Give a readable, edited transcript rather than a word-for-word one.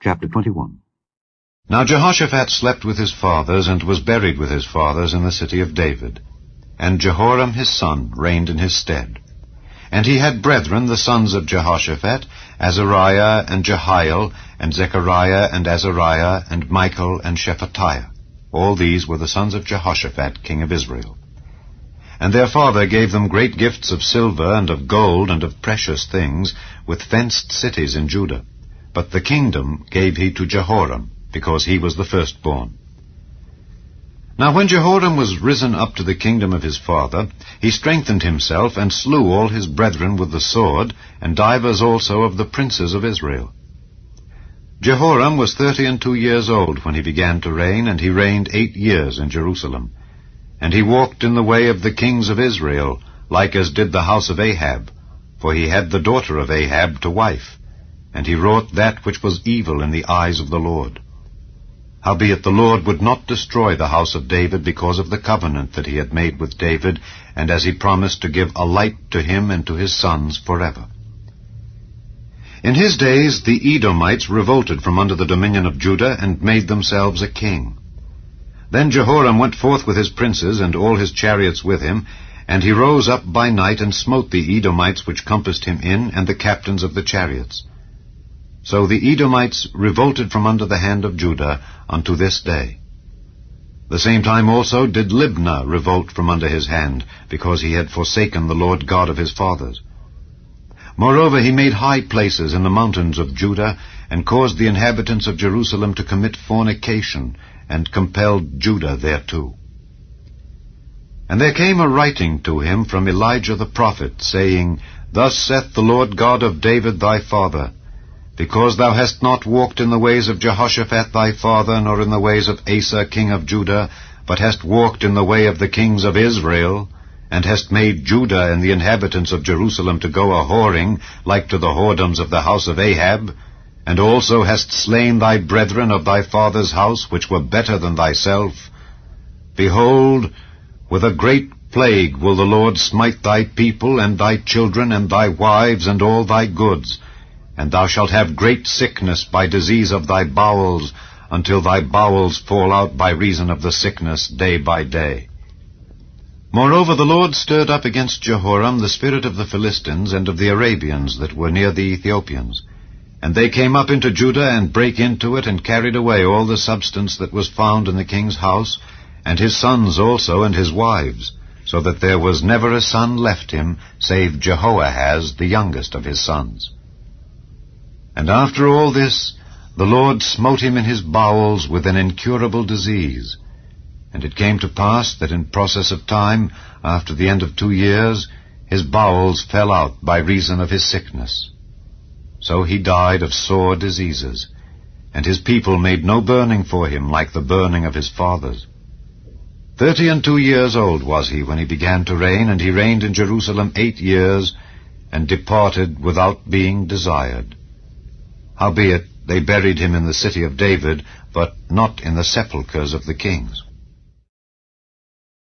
Chapter 21. Now Jehoshaphat slept with his fathers, and was buried with his fathers in the city of David. And Jehoram his son reigned in his stead. And he had brethren, the sons of Jehoshaphat, Azariah, and Jehiel, and Zechariah, and Azariah, and Michael, and Shephatiah. All these were the sons of Jehoshaphat, king of Israel. And their father gave them great gifts of silver, and of gold, and of precious things, with fenced cities in Judah. But the kingdom gave he to Jehoram, because he was the firstborn. Now when Jehoram was risen up to the kingdom of his father, he strengthened himself, and slew all his brethren with the sword, and divers also of the princes of Israel. Jehoram was 32 years old when he began to reign, and he reigned 8 years in Jerusalem. And he walked in the way of the kings of Israel, like as did the house of Ahab, for he had the daughter of Ahab to wife. And he wrought that which was evil in the eyes of the Lord. Howbeit the Lord would not destroy the house of David because of the covenant that he had made with David, and as he promised to give a light to him and to his sons forever. In his days the Edomites revolted from under the dominion of Judah, and made themselves a king. Then Jehoram went forth with his princes, and all his chariots with him, and he rose up by night, and smote the Edomites which compassed him in, and the captains of the chariots. So the Edomites revolted from under the hand of Judah unto this day. The same time also did Libnah revolt from under his hand, because he had forsaken the Lord God of his fathers. Moreover, he made high places in the mountains of Judah, and caused the inhabitants of Jerusalem to commit fornication, and compelled Judah thereto. And there came a writing to him from Elijah the prophet, saying, Thus saith the Lord God of David thy father, Because thou hast not walked in the ways of Jehoshaphat thy father, nor in the ways of Asa king of Judah, but hast walked in the way of the kings of Israel, and hast made Judah and the inhabitants of Jerusalem to go a-whoring, like to the whoredoms of the house of Ahab, and also hast slain thy brethren of thy father's house, which were better than thyself, behold, with a great plague will the Lord smite thy people, and thy children, and thy wives, and all thy goods, and thou shalt have great sickness by disease of thy bowels, until thy bowels fall out by reason of the sickness day by day. Moreover, the Lord stirred up against Jehoram the spirit of the Philistines and of the Arabians that were near the Ethiopians. And they came up into Judah, and brake into it, and carried away all the substance that was found in the king's house, and his sons also, and his wives, so that there was never a son left him, save Jehoahaz, the youngest of his sons. And after all this, the Lord smote him in his bowels with an incurable disease. And it came to pass that in process of time, after the end of 2 years, his bowels fell out by reason of his sickness. So he died of sore diseases, and his people made no burning for him like the burning of his fathers. 32 years old was he when he began to reign, and he reigned in Jerusalem 8 years, and departed without being desired. Howbeit they buried him in the city of David, but not in the sepulchres of the kings.